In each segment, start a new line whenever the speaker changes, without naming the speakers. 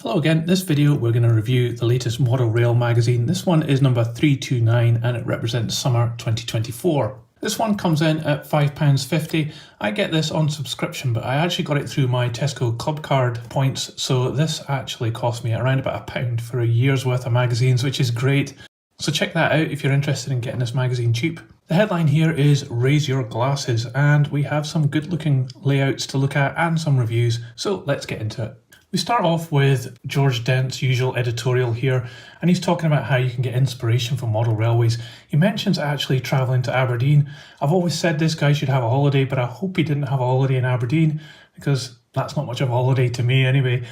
Hello again. This video we're going to review the latest Model Rail magazine. This one is number 329 and it represents summer 2024. This one comes in at £5.50. I get this on subscription, but I actually got it through my Tesco Club Card points, so this actually cost me around about £1 for a year's worth of magazines, which is great. So check that out if you're interested in getting this magazine cheap. The headline here is Raise Your Glasses, and we have some good looking layouts to look at and some reviews, so let's get into it. We start off with George Dent's usual editorial here, and he's talking about how you can get inspiration from model railways. He mentions actually travelling to Aberdeen. I've always said this guy should have a holiday, but I hope he didn't have a holiday in Aberdeen, because that's not much of a holiday to me anyway.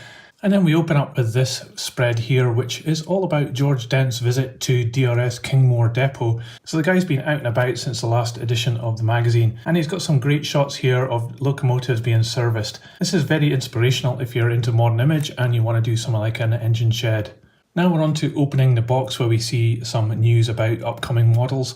And then we open up with this spread here, which is all about George Dent's visit to DRS Kingmore Depot. So the guy's been out and about since the last edition of the magazine, and he's got some great shots here of locomotives being serviced. This is very inspirational if you're into modern image and you want to do something like an engine shed. Now we're on to opening the box, where we see some news about upcoming models.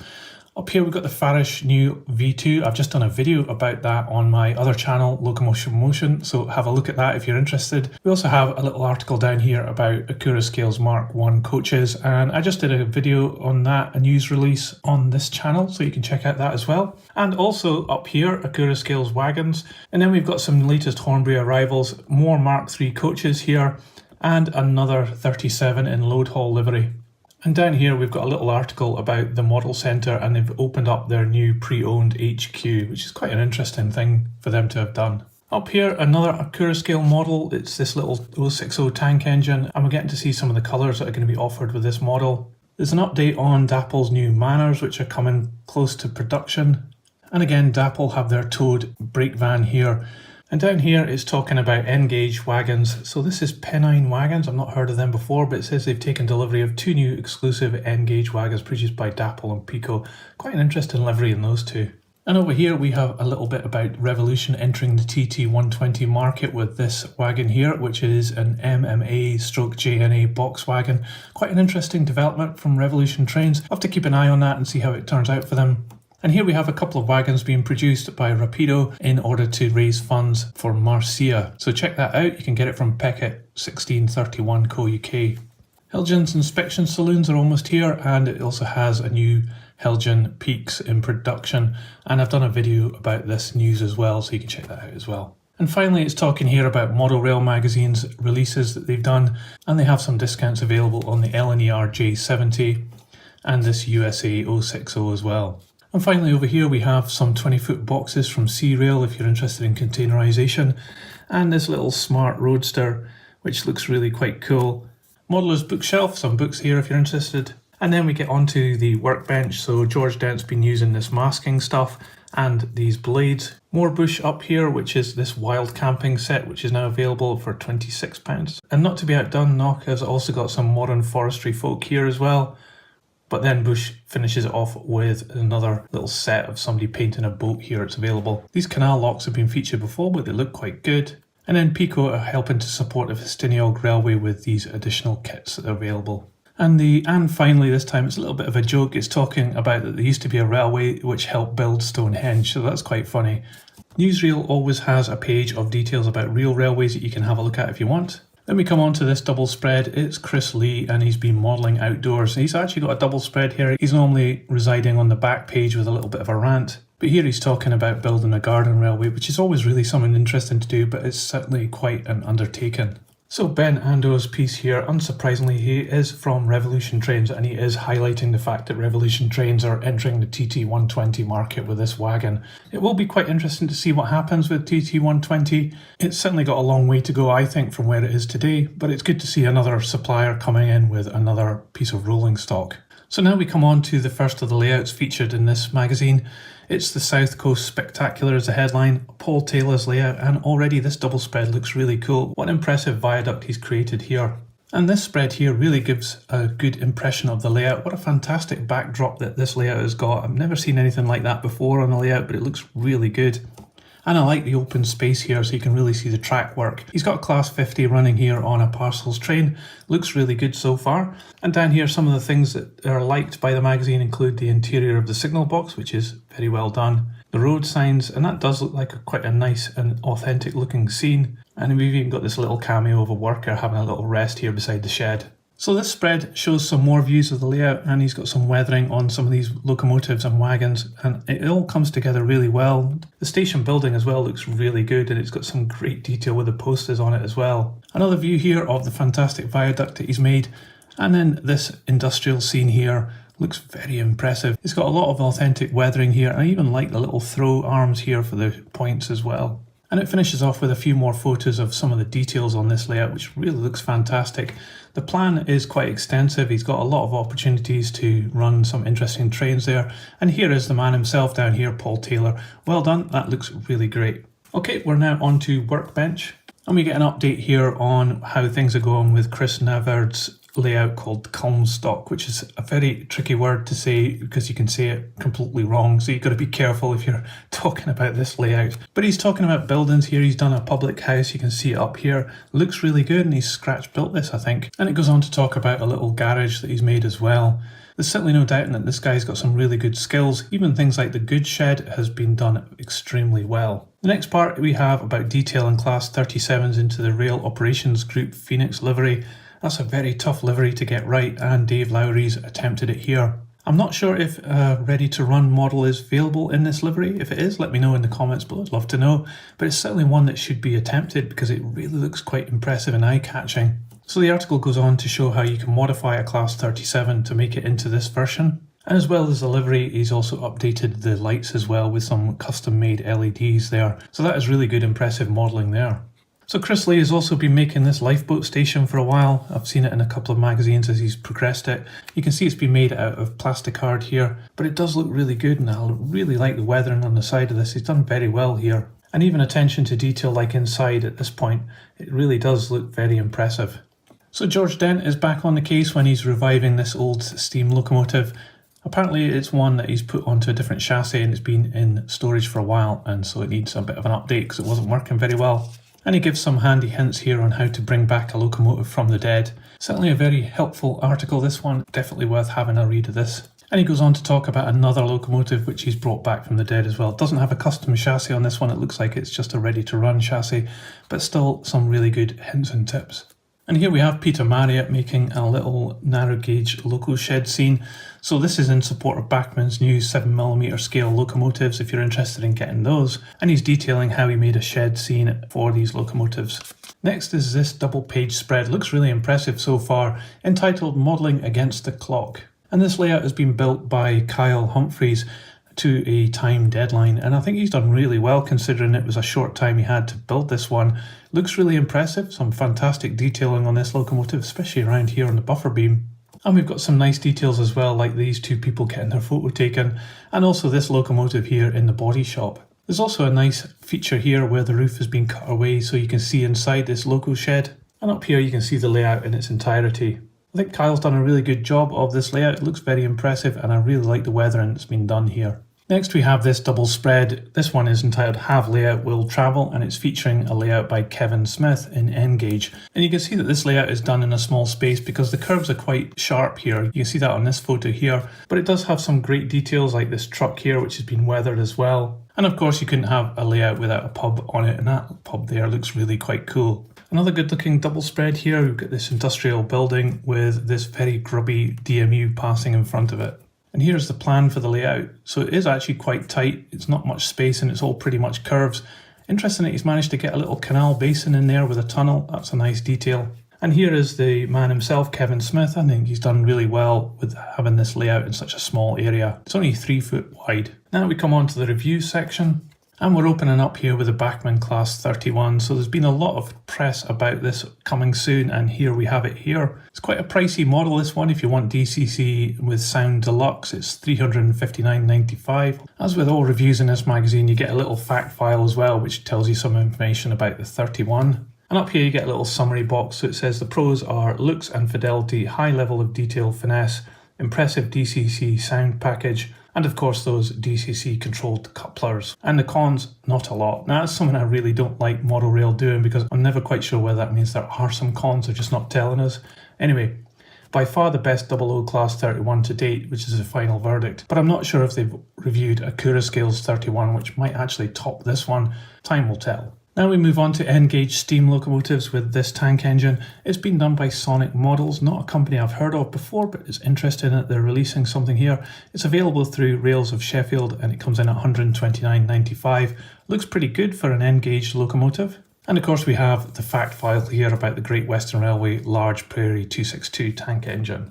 Up here we've got the Farish new V2. I've just done a video about that on my other channel, Locomotion Motion, so have a look at that if you're interested. We also have a little article down here about Acura Scales Mark 1 coaches, and I just did a video on that, a news release on this channel, so you can check out that as well. And also up here, Acura Scales wagons. And then we've got some latest Hornbury arrivals, more Mark 3 coaches here, and another 37 in load haul livery. And down here we've got a little article about the Model Centre, and they've opened up their new pre-owned HQ, which is quite an interesting thing for them to have done. Up here, another Acura scale model. It's this little 060 tank engine, and we're getting to see some of the colours that are going to be offered with this model. There's an update on Dapple's new Manners, which are coming close to production. And again, Dapple have their towed brake van here. And down here it's talking about N-gauge wagons. So this is Pennine wagons. I've not heard of them before, but it says they've taken delivery of 2 new exclusive N-gauge wagons produced by Dapple and Pico. Quite an interesting livery in those two. And over here we have a little bit about Revolution entering the TT120 market with this wagon here, which is an MMA/JNA box wagon. Quite an interesting development from Revolution Trains. I'll have to keep an eye on that and see how it turns out for them. And here we have a couple of wagons being produced by Rapido in order to raise funds for Marcia. So check that out. You can get it from Peckett 1631 Co UK. Helgen's inspection saloons are almost here, and it also has a new Helgen Peaks in production. And I've done a video about this news as well, so you can check that out as well. And finally, it's talking here about Model Rail magazine's releases that they've done, and they have some discounts available on the LNER J70 and this USA 060 as well. And finally over here we have some 20-foot boxes from C-Rail if you're interested in containerization, and this little smart roadster which looks really quite cool. Modeller's bookshelf, some books here if you're interested. And then we get onto the workbench. So George Dent's been using this masking stuff and these blades. More bush up here, which is this wild camping set, which is now available for £26. And not to be outdone, Nock has also got some modern forestry folk here as well. But then Bush finishes it off with another little set of somebody painting a boat here. It's available. These canal locks have been featured before, but they look quite good. And then Pico are helping to support the Festiniog Railway with these additional kits that are available. And finally, this time it's a little bit of a joke. It's talking about that there used to be a railway which helped build Stonehenge, so that's quite funny. Newsreel always has a page of details about real railways that you can have a look at if you want. Then we come on to this double spread. It's Chris Lee, and he's been modelling outdoors. He's actually got a double spread here. He's normally residing on the back page with a little bit of a rant. But here he's talking about building a garden railway, which is always really something interesting to do, but it's certainly quite an undertaking. So Ben Ando's piece here, unsurprisingly, he is from Revolution Trains, and he is highlighting the fact that Revolution Trains are entering the TT120 market with this wagon. It will be quite interesting to see what happens with TT120. It's certainly got a long way to go, I think, from where it is today, but it's good to see another supplier coming in with another piece of rolling stock. So now we come on to the first of the layouts featured in this magazine. It's the South Coast Spectacular as the headline, Paul Taylor's layout, and already this double spread looks really cool. What an impressive viaduct he's created here. And this spread here really gives a good impression of the layout. What a fantastic backdrop that this layout has got. I've never seen anything like that before on a layout, but it looks really good. And I like the open space here so you can really see the track work. He's got Class 50 running here on a parcels train. Looks really good so far. And down here, some of the things that are liked by the magazine include the interior of the signal box, which is very well done. The road signs, and that does look like quite a nice and authentic looking scene. And we've even got this little cameo of a worker having a little rest here beside the shed. So this spread shows some more views of the layout, and he's got some weathering on some of these locomotives and wagons, and it all comes together really well. The station building as well looks really good, and it's got some great detail with the posters on it as well. Another view here of the fantastic viaduct that he's made, and then this industrial scene here looks very impressive. It's got a lot of authentic weathering here. I even like the little throw arms here for the points as well. And it finishes off with a few more photos of some of the details on this layout, which really looks fantastic. The plan is quite extensive. He's got a lot of opportunities to run some interesting trains there. And here is the man himself down here, Paul Taylor. Well done, that looks really great. Okay, we're now on to Workbench. And we get an update here on how things are going with Chris Navard's layout called Culmstock, which is a very tricky word to say because you can say it completely wrong, so you've got to be careful if you're talking about this layout. But he's talking about buildings here. He's done a public house, you can see it up here. Looks really good, and he's scratch built this, I think. And it goes on to talk about a little garage that he's made as well. There's certainly no doubting that this guy's got some really good skills. Even things like the goods shed has been done extremely well. The next part we have about detailing Class 37s into the Rail Operations Group Phoenix livery. That's a very tough livery to get right, and Dave Lowry's attempted it here. I'm not sure if a ready-to-run model is available in this livery. If it is, let me know in the comments below, I'd love to know. But it's certainly one that should be attempted because it really looks quite impressive and eye-catching. So the article goes on to show how you can modify a Class 37 to make it into this version. And as well as the livery, he's also updated the lights as well with some custom-made LEDs there. So that is really good, impressive modelling there. So Chris Lee has also been making this lifeboat station for a while. I've seen it in a couple of magazines as he's progressed it. You can see it's been made out of plasticard here, but it does look really good, and I really like the weathering on the side of this. He's done very well here. And even attention to detail like inside at this point, it really does look very impressive. So George Dent is back on the case when he's reviving this old steam locomotive. Apparently it's one that he's put onto a different chassis and it's been in storage for a while, and so it needs a bit of an update because it wasn't working very well. And he gives some handy hints here on how to bring back a locomotive from the dead. Certainly a very helpful article, this one. Definitely worth having a read of this. And he goes on to talk about another locomotive which he's brought back from the dead as well. It doesn't have a custom chassis on this one. It looks like it's just a ready-to-run chassis, but still some really good hints and tips. And here we have Peter Marriott making a little narrow gauge loco shed scene. So this is in support of Bachmann's new 7mm scale locomotives if you're interested in getting those. And he's detailing how he made a shed scene for these locomotives. Next is this double page spread. Looks really impressive so far, entitled Modelling Against the Clock. And this layout has been built by Kyle Humphreys to a time deadline, and I think he's done really well considering it was a short time he had to build this one. Looks really impressive, some fantastic detailing on this locomotive, especially around here on the buffer beam. And we've got some nice details as well, like these two people getting their photo taken, and also this locomotive here in the body shop. There's also a nice feature here where the roof has been cut away so you can see inside this loco shed, and up here you can see the layout in its entirety. I think Kyle's done a really good job of this layout. It looks very impressive, and I really like the weathering that's been done here. Next we have this double spread. This one is entitled Have Layout Will Travel, and it's featuring a layout by Kevin Smith in N-Gauge. And you can see that this layout is done in a small space because the curves are quite sharp here. You can see that on this photo here, but it does have some great details like this truck here which has been weathered as well. And of course you couldn't have a layout without a pub on it, and that pub there looks really quite cool. Another good looking double spread here. We've got this industrial building with this very grubby DMU passing in front of it. And here's the plan for the layout. So it is actually quite tight. It's not much space and it's all pretty much curves. Interesting that he's managed to get a little canal basin in there with a tunnel. That's a nice detail. And here is the man himself, Kevin Smith. I think he's done really well with having this layout in such a small area. It's only 3 foot wide. Now we come on to the review section. And we're opening up here with the Bachmann Class 31. So there's been a lot of press about this coming soon, and here we have it here. It's quite a pricey model, this one. If you want DCC with Sound Deluxe, it's $359.95. As with all reviews in this magazine, you get a little fact file as well, which tells you some information about the 31. And up here you get a little summary box. So it says the pros are looks and fidelity, high level of detail, finesse, impressive DCC sound package, and of course those DCC controlled couplers. And the cons, not a lot. Now that's something I really don't like Model Rail doing because I'm never quite sure whether that means there are some cons, they're just not telling us. Anyway, by far the best 00 Class 31 to date, which is the final verdict. But I'm not sure if they've reviewed Akura Scales 31, which might actually top this one. Time will tell. Now we move on to N-gauge steam locomotives with this tank engine. It's been done by Sonic Models, not a company I've heard of before, but it's interesting that they're releasing something here. It's available through Rails of Sheffield and it comes in at $129.95. Looks pretty good for an N-gauge locomotive. And of course we have the fact file here about the Great Western Railway Large Prairie 262 tank engine.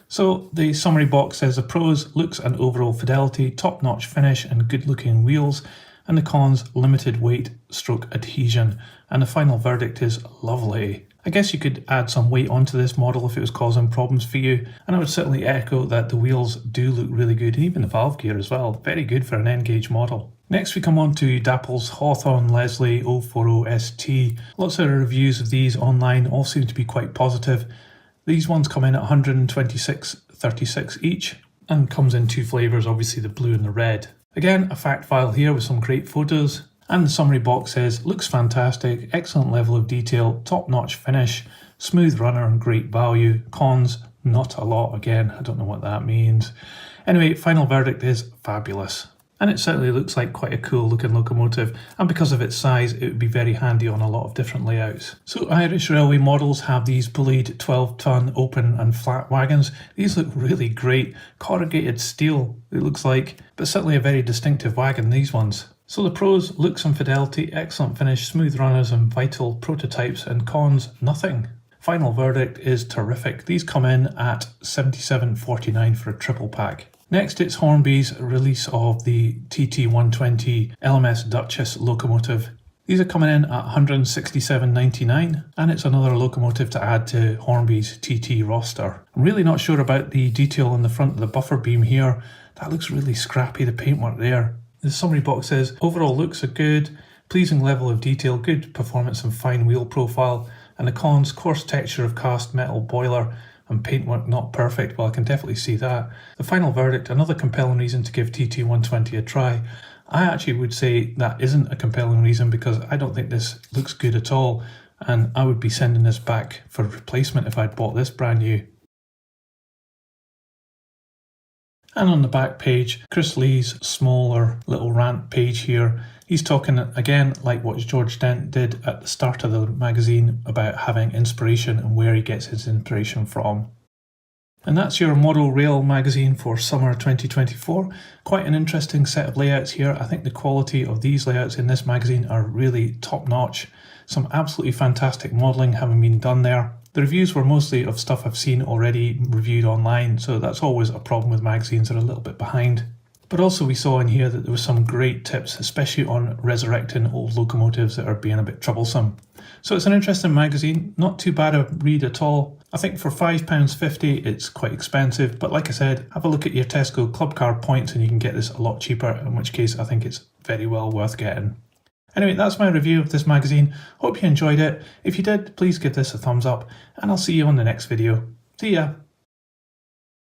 So the summary box says the pros: looks and overall fidelity, top-notch finish and good-looking wheels. And the cons: limited weight stroke adhesion. And the final verdict is lovely. I guess you could add some weight onto this model if it was causing problems for you, and I would certainly echo that the wheels do look really good, and even the valve gear as well. Very good for an N-gauge model. Next we come on to Dapple's Hawthorne Leslie 040ST. Lots of reviews of these online all seem to be quite positive. These ones come in at $126.36 each and comes in two flavours, obviously the blue and the red. Again, a fact file here with some great photos, and the summary box says looks fantastic, excellent level of detail, top-notch finish, smooth runner and great value. Cons: not a lot. Again, I don't know what that means. Anyway, final verdict is fabulous. And it certainly looks like quite a cool looking locomotive, and because of its size it would be very handy on a lot of different layouts. So Irish Railway models have these pulleyed 12-ton open and flat wagons. These look really great, corrugated steel it looks like, but certainly a very distinctive wagon, these ones. So the pros: looks and fidelity, excellent finish, smooth runners and vital prototypes, and cons: nothing. Final verdict is terrific. These come in at $77.49 for a triple pack. Next, it's Hornby's release of the TT120 LMS Duchess locomotive. These are coming in at $167.99, and it's another locomotive to add to Hornby's TT roster. I'm really not sure about the detail on the front of the buffer beam here. That looks really scrappy, the paintwork there. The summary box says overall looks are good, pleasing level of detail, good performance and fine wheel profile, and the cons: coarse texture of cast metal boiler and paintwork not perfect. Well, I can definitely see that. The final verdict: another compelling reason to give TT120 a try. I actually would say that isn't a compelling reason, because I don't think this looks good at all, and I would be sending this back for replacement if I'd bought this brand new. And on the back page, Chris Lee's smaller little rant page here. He's talking again like what George Dent did at the start of the magazine about having inspiration and where he gets his inspiration from. And that's your Model Rail magazine for summer 2024. Quite an interesting set of layouts here. I think the quality of these layouts in this magazine are really top notch. Some absolutely fantastic modelling having been done there. The reviews were mostly of stuff I've seen already reviewed online, so that's always a problem with magazines that are a little bit behind. But also we saw in here that there were some great tips, especially on resurrecting old locomotives that are being a bit troublesome. So it's an interesting magazine, not too bad a read at all. I think for £5.50 it's quite expensive, but like I said, have a look at your Tesco Club Card points and you can get this a lot cheaper, in which case I think it's very well worth getting. Anyway, that's my review of this magazine. Hope you enjoyed it. If you did, please give this a thumbs up, and I'll see you on the next video. See ya!